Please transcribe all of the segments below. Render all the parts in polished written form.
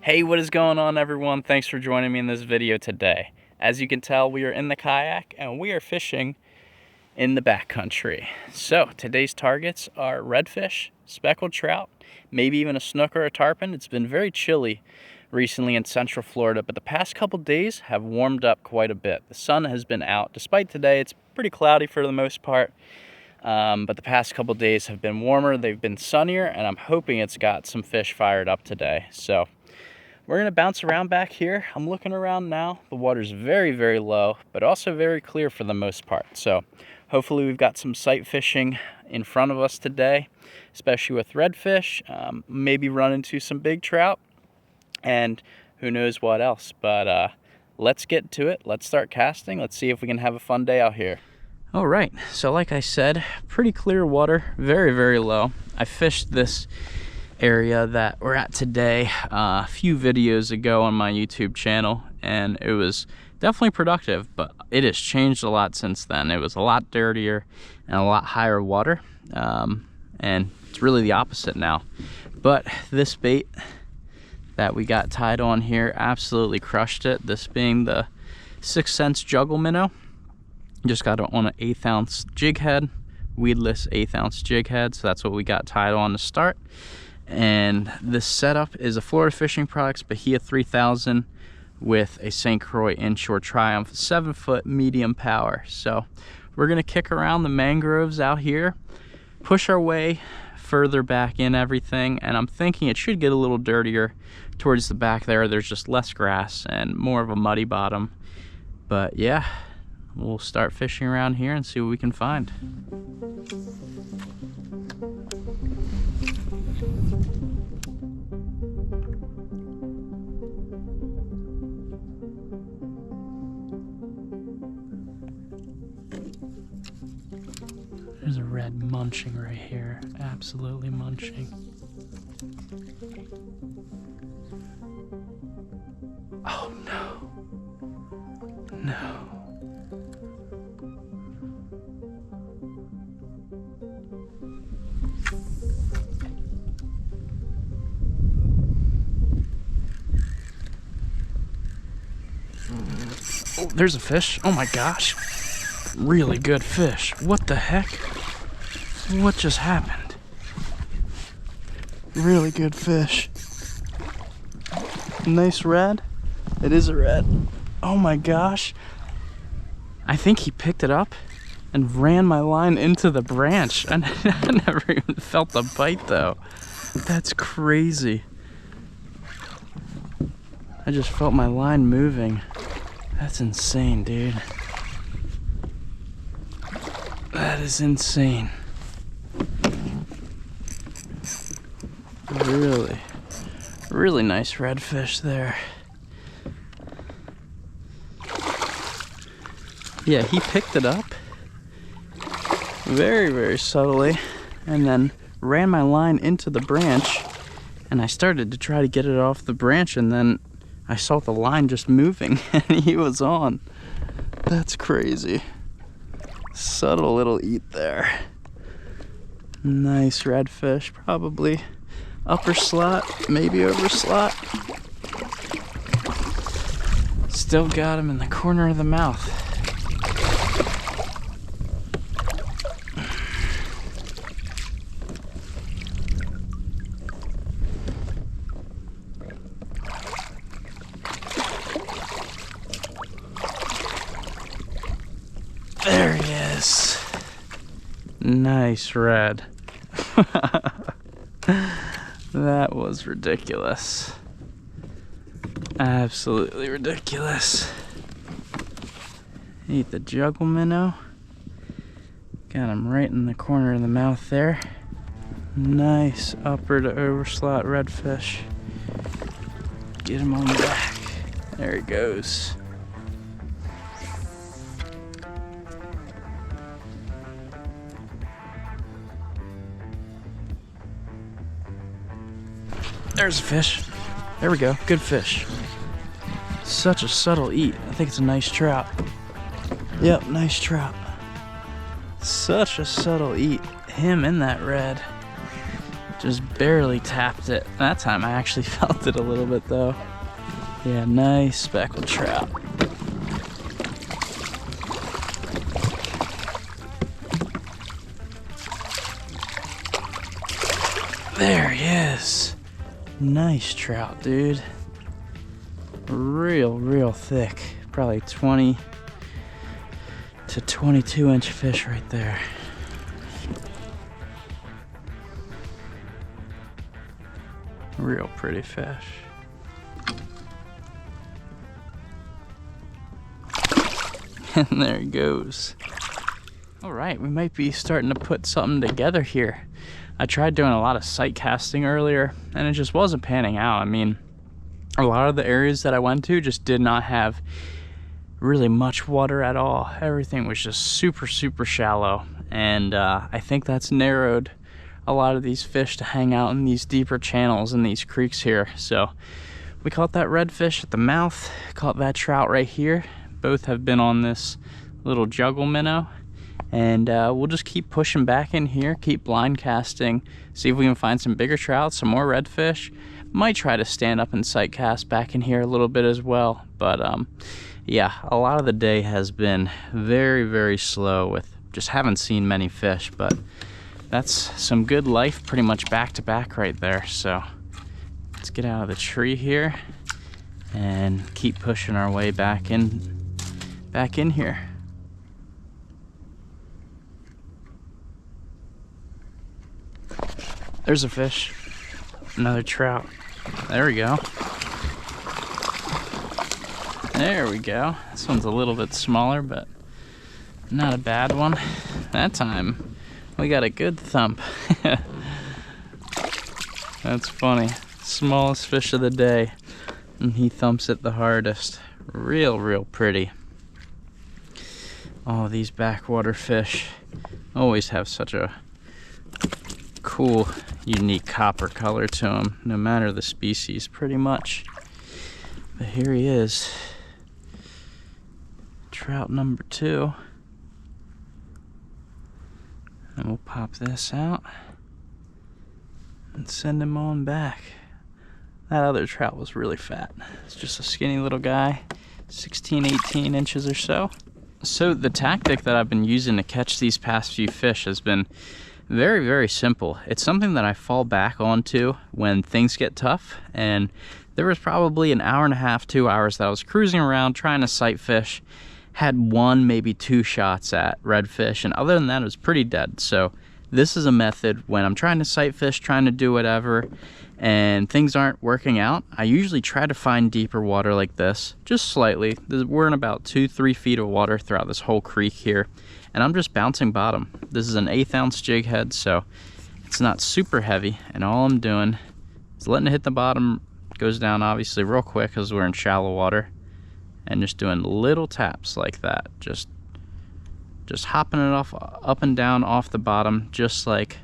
Hey, what is going on, everyone? Thanks for joining me in this video today. As you can tell, we are in the kayak and we are fishing in the backcountry. So today's targets are redfish, speckled trout, maybe even a snook or a tarpon. It's been very chilly recently in Central Florida, but the past couple days have warmed up quite a bit. The sun has been out. Despite today, it's pretty cloudy for the most part. But the past couple days have been warmer, they've been sunnier, and I'm hoping it's got some fish fired up today. So we're gonna bounce around back here. I'm looking around now. The water's very, very low, but also very clear for the most part. So hopefully we've got some sight fishing in front of us today, especially with redfish, maybe run into some big trout, and who knows what else. But let's get to it. Let's start casting. Let's see if we can have a fun day out here. All right, so like I said, pretty clear water, very, very low. I fished this area that we're at today a few videos ago on my YouTube channel, and it was definitely productive, but it has changed a lot since then. It was a lot dirtier and a lot higher water, and it's really the opposite now. But this bait that we got tied on here absolutely crushed it, this being the 6 cents juggle minnow. Just got it on an 1/8 ounce jig head, weedless 1/8 ounce jig head, so that's what we got tied on to start. And this setup is a Florida Fishing Products Bahia 3000 with a St. Croix inshore Triumph 7-foot medium power. So we're gonna kick around the mangroves out here, push our way further back in everything, and I'm thinking it should get a little dirtier towards the back there. There's just less grass and more of a muddy bottom. But yeah, we'll start fishing around here and see what we can find. There's a red munching right here, absolutely munching. Oh no, no. Oh, there's a fish. Oh my gosh. Really good fish. What the heck? What just happened? Really good fish. Nice red. It is a red. Oh my gosh. I think he picked it up and ran my line into the branch. I never even felt the bite though. That's crazy. I just felt my line moving. That's insane, dude. That is insane. Really, really nice redfish there. Yeah, he picked it up very, very subtly and then ran my line into the branch, and I started to try to get it off the branch, and then I saw the line just moving and he was on. That's crazy. Subtle little eat there. Nice redfish, probably upper slot, maybe over slot. Still got him in the corner of the mouth. There he is. Nice red. That was ridiculous. Absolutely ridiculous. Eat the juggle minnow. Got him right in the corner of the mouth there. Nice upper to over slot redfish. Get him on the back. There he goes. There's a fish. There we go. Good fish. Such a subtle eat. I think it's a nice trout. Yep, nice trout. Such a subtle eat. Him in that red. Just barely tapped it. That time I actually felt it a little bit though. Yeah, nice speckled trout. There he is. Nice trout, dude. Real thick. Probably 20 to 22 inch fish right there. Real pretty fish. And there he goes. All right, we might be starting to put something together here. I tried doing a lot of sight casting earlier and it just wasn't panning out. I mean, a lot of the areas that I went to just did not have really much water at all. Everything was just super shallow. And I think that's narrowed a lot of these fish to hang out in these deeper channels and these creeks here. So we caught that redfish at the mouth, caught that trout right here. Both have been on this little juggle minnow. And we'll just keep pushing back in here, keep blind casting, see if we can find some bigger trout, some more redfish. Might try to stand up and sight cast back in here a little bit as well. But yeah, a lot of the day has been very slow with just haven't seen many fish, but that's some good life pretty much back to back right there. So let's get out of the tree here and keep pushing our way back in here. There's a fish, another trout. There we go. There we go. This one's a little bit smaller, but not a bad one. That time, we got a good thump. That's funny. Smallest fish of the day, and he thumps it the hardest. Real pretty. Oh, these backwater fish always have such a cool, unique copper color to them, no matter the species, pretty much. But here he is, trout number 2. And we'll pop this out and send him on back. That other trout was really fat. It's just a skinny little guy, 16, 18 inches or so. So the tactic that I've been using to catch these past few fish has been very simple. It's something that I fall back onto when things get tough, and there was probably an hour and a half, 2 hours that I was cruising around trying to sight fish, had 1, maybe 2 shots at redfish, and other than that it was pretty dead. So this is a method when I'm trying to sight fish, trying to do whatever, and things aren't working out. I usually try to find deeper water like this, just slightly. We're in about 2-3 feet of water throughout this whole creek here, and I'm just bouncing bottom. This is an 1/8 ounce jig head, so it's not super heavy, and all I'm doing is letting it hit the bottom. Goes down obviously real quick because we're in shallow water, and just doing little taps like that, just hopping it off, up and down off the bottom, just like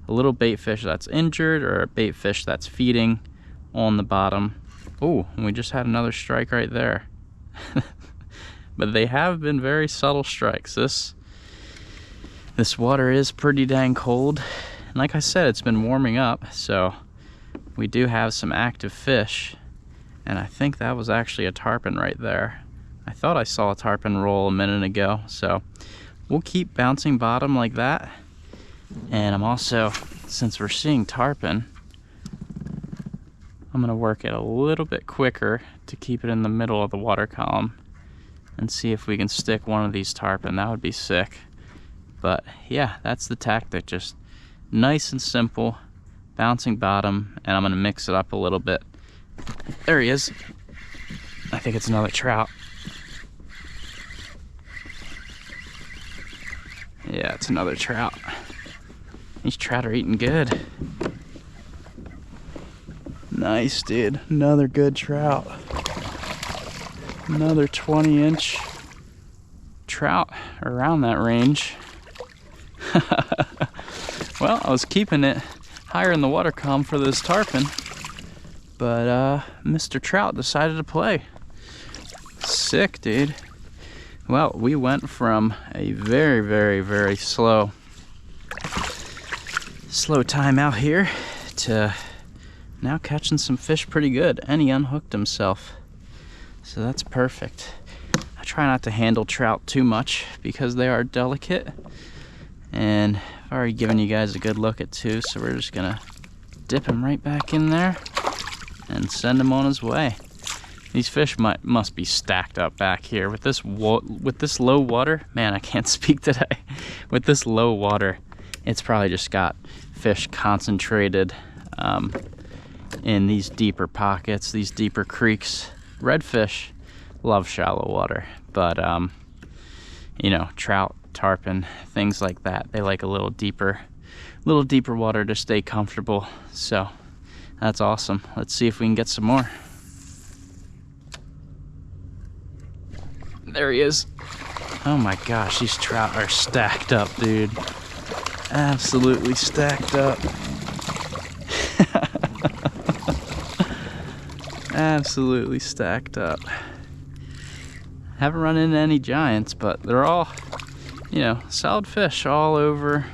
a little bait fish that's injured or a bait fish that's feeding on the bottom. Oh, and we just had another strike right there. But they have been very subtle strikes. This water is pretty dang cold, and like I said, it's been warming up, so we do have some active fish, and I think that was actually a tarpon right there. I thought I saw a tarpon roll a minute ago, so we'll keep bouncing bottom like that. And I'm also, since we're seeing tarpon, I'm gonna work it a little bit quicker to keep it in the middle of the water column and see if we can stick one of these tarpon. That would be sick. But yeah, that's the tactic, just nice and simple, bouncing bottom, and I'm gonna mix it up a little bit. There he is. I think it's another trout. Yeah, it's another trout. These trout are eating good. Nice, dude. Another good trout. Another 20-inch trout around that range. Well, I was keeping it higher in the water column for this tarpon, but Mr. Trout decided to play. Sick, dude. Well, we went from a very slow time out here to now catching some fish pretty good, and he unhooked himself. So that's perfect. I try not to handle trout too much because they are delicate, and I've already given you guys a good look at two, so we're just gonna dip him right back in there and send him on his way. These fish must be stacked up back here with this low water. Man, I can't speak today. With this low water, it's probably just got fish concentrated in these deeper pockets, these deeper creeks. Redfish love shallow water, but you know, trout, tarpon, things like that, they like a little deeper water to stay comfortable. So that's awesome. Let's see if we can get some more. There he is. Oh my gosh, these trout are stacked up, dude. Absolutely stacked up. Absolutely stacked up. Haven't run into any giants, but they're all, you know, solid fish, all over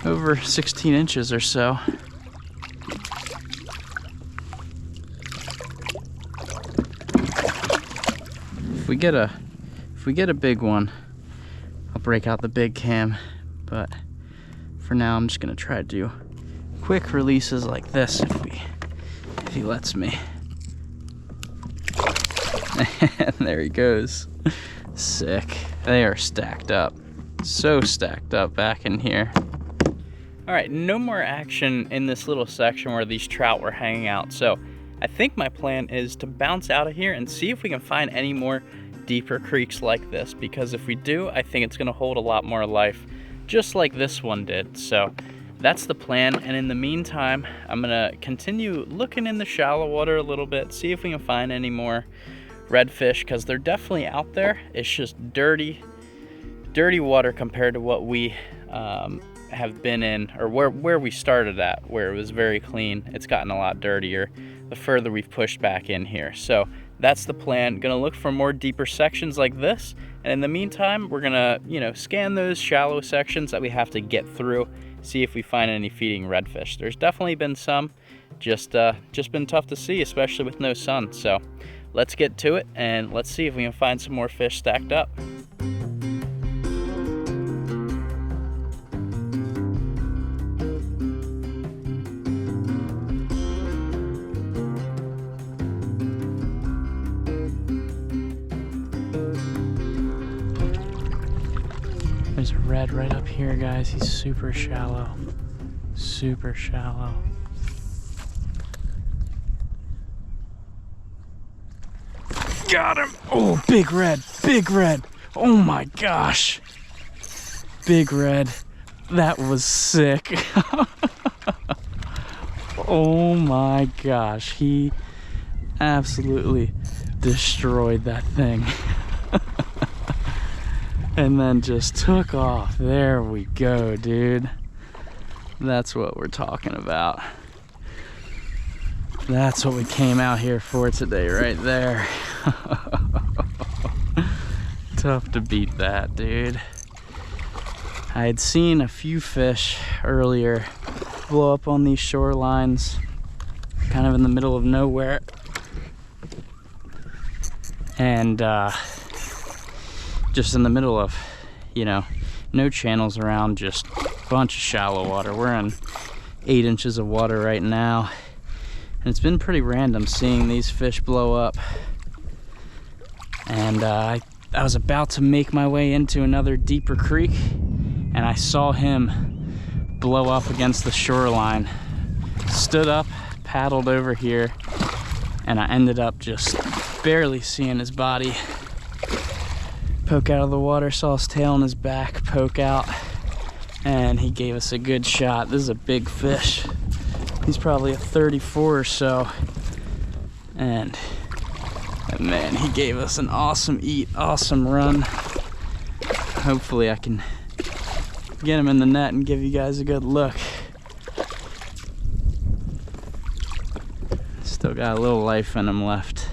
16 inches or so. If we get a big one, I'll break out the big cam, but for now I'm just gonna try to do quick releases like this if he lets me. And there he goes. Sick. They are stacked up. So stacked up back in here. All right, no more action in this little section where these trout were hanging out. So I think my plan is to bounce out of here and see if we can find any more deeper creeks like this, because if we do, I think it's gonna hold a lot more life, just like this one did. So that's the plan, and in the meantime, I'm gonna continue looking in the shallow water a little bit, see if we can find any more redfish, because they're definitely out there. It's just dirty water compared to what we have been in, or where we started at, where it was very clean. It's gotten a lot dirtier the further we've pushed back in here. So that's the plan. Gonna look for more deeper sections like this, and in the meantime, we're gonna, you know, scan those shallow sections that we have to get through, see if we find any feeding redfish. There's definitely been some, just been tough to see, especially with no sun. So let's get to it and let's see if we can find some more fish stacked up. There's a red right up here, guys. He's super shallow. Super shallow. Got him! Oh, big red, big red. Oh my gosh. Big red. That was sick. Oh my gosh. He absolutely destroyed that thing. And then just took off. There we go, dude. That's what we're talking about. That's what we came out here for today, right there. Tough to beat that, dude. I had seen a few fish earlier blow up on these shorelines, kind of in the middle of nowhere. And just in the middle of, you know, no channels around, just a bunch of shallow water. We're in 8 inches of water right now, and it's been pretty random seeing these fish blow up. And I was about to make my way into another deeper creek, and I saw him blow up against the shoreline. Stood up, paddled over here, and I ended up just barely seeing his body poke out of the water. Saw his tail and his back poke out, and he gave us a good shot. This is a big fish. He's probably a 34 or so, and man, he gave us an awesome eat, awesome run. Hopefully I can get him in the net and give you guys a good look. Still got a little life in him left.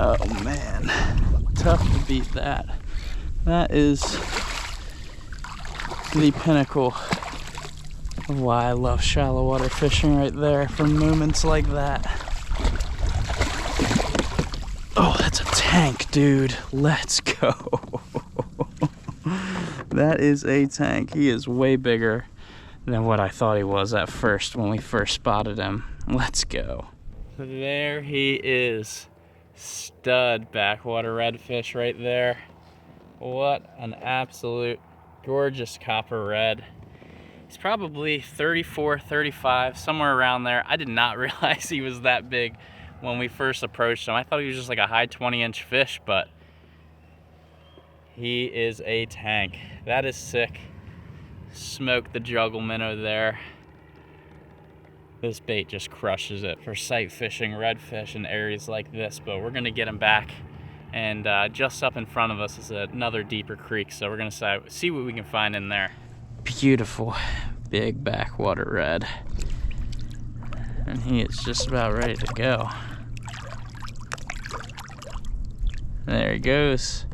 Oh man, tough to beat that. That is the pinnacle of why I love shallow water fishing right there, for moments like that. Oh, that's a tank, dude. Let's go. That is a tank. He is way bigger than what I thought he was at first when we first spotted him. Let's go. There he is. Stud backwater redfish right there. What an absolute gorgeous copper red. He's probably 34, 35, somewhere around there. I did not realize he was that big when we first approached him. I thought he was just like a high 20-inch fish, but he is a tank. That is sick. Smoked the juggle minnow there. This bait just crushes it for sight fishing redfish in areas like this, but we're gonna get him back. And just up in front of us is another deeper creek, so we're gonna see what we can find in there. Beautiful big backwater red. And he is just about ready to go. There he goes.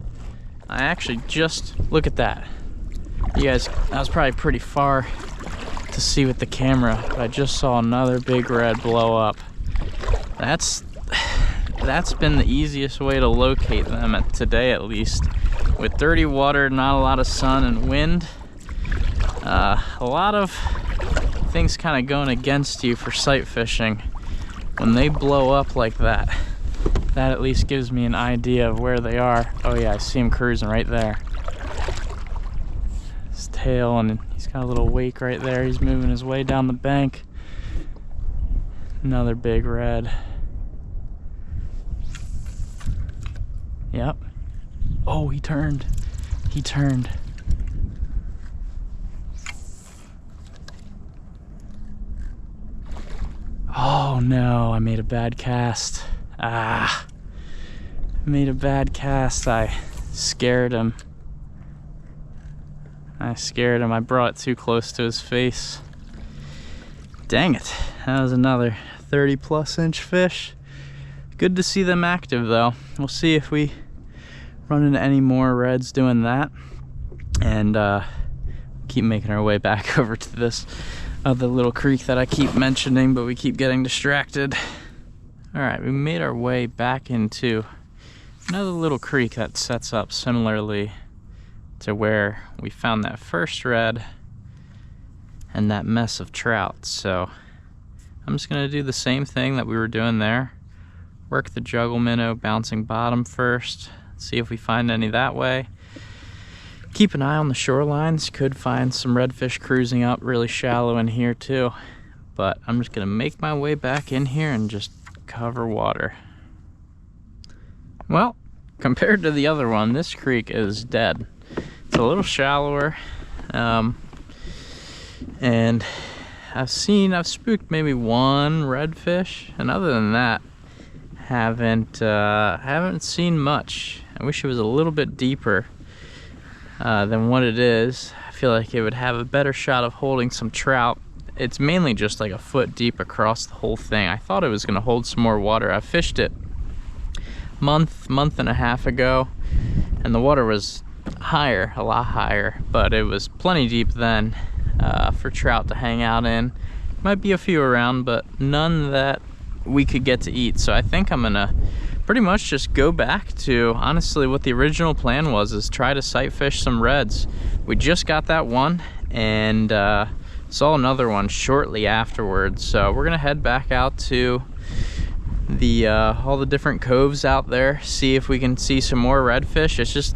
I actually just, look at that. You guys, I was probably pretty far to see with the camera, but I just saw another big red blow up. That's been the easiest way to locate them today, at least. With dirty water, not a lot of sun and wind, a lot of things kind of going against you for sight fishing. When they blow up like that, that at least gives me an idea of where they are. Oh yeah, I see him cruising right there. His tail, and he's got a little wake right there. He's moving his way down the bank. Another big red. Yep. Oh, he turned. He turned. Oh no, I made a bad cast. I made a bad cast. I scared him. I brought it too close to his face. Dang it. That was another 30+ inch fish. Good to see them active though. We'll see if we run into any more reds doing that. And keep making our way back over to this other little creek that I keep mentioning, but we keep getting distracted. All right, we made our way back into another little creek that sets up similarly to where we found that first red and that mess of trout. So I'm just gonna do the same thing that we were doing there. Work the juggle minnow, bouncing bottom first, see if we find any that way. Keep an eye on the shorelines. Could find some redfish cruising up really shallow in here too. But I'm just gonna make my way back in here and just cover water. Well, compared to the other one, this creek is dead. It's a little shallower. And I've spooked maybe one redfish, and other than that, haven't seen much. I wish it was a little bit deeper than what it is. I feel like it would have a better shot of holding some trout. It's mainly just like a foot deep across the whole thing. I thought it was gonna hold some more water. I fished it month and a half ago, and the water was higher, a lot higher, but it was plenty deep then for trout to hang out in. Might be a few around, but none that we could get to eat. So I think I'm gonna pretty much just go back to, honestly, what the original plan was, is try to sight fish some reds. We just got that one and saw another one shortly afterwards. So we're gonna head back out to the all the different coves out there, see if we can see some more redfish. It's just,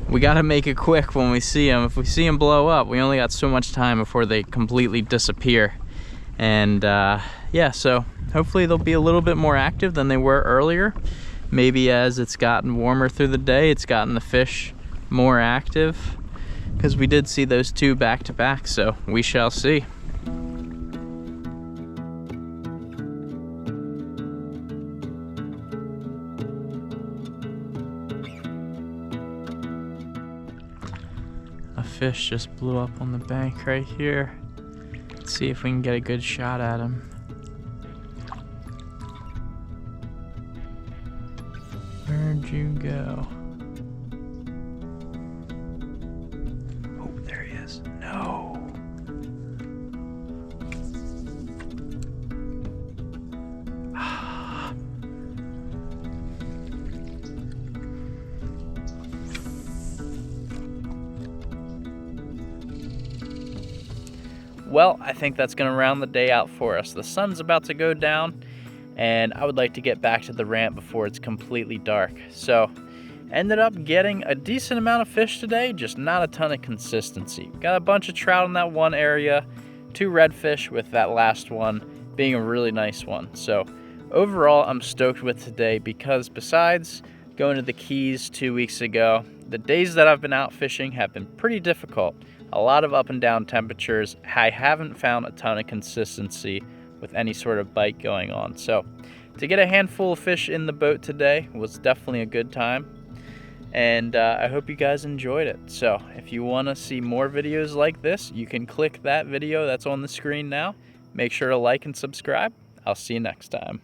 we gotta make it quick when we see them. If we see them blow up, we only got so much time before they completely disappear. And yeah, so hopefully they'll be a little bit more active than they were earlier. Maybe as it's gotten warmer through the day, it's gotten the fish more active, because we did see those two back to back, so we shall see. A fish just blew up on the bank right here. Let's see if we can get a good shot at him. Where'd you go? Oh, there he is. is. No. Well, I think that's going to round the day out for us. The sun's about to go down, and I would like to get back to the ramp before it's completely dark. So, ended up getting a decent amount of fish today, just not a ton of consistency. Got a bunch of trout in that one area, 2 redfish, with that last one being a really nice one. So, overall, I'm stoked with today because besides going to the Keys 2 weeks ago, the days that I've been out fishing have been pretty difficult. A lot of up and down temperatures. I haven't found a ton of consistency with any sort of bite going on. So to get a handful of fish in the boat today was definitely a good time. And I hope you guys enjoyed it. So if you want to see more videos like this, you can click that video that's on the screen now. Make sure to like and subscribe. I'll see you next time.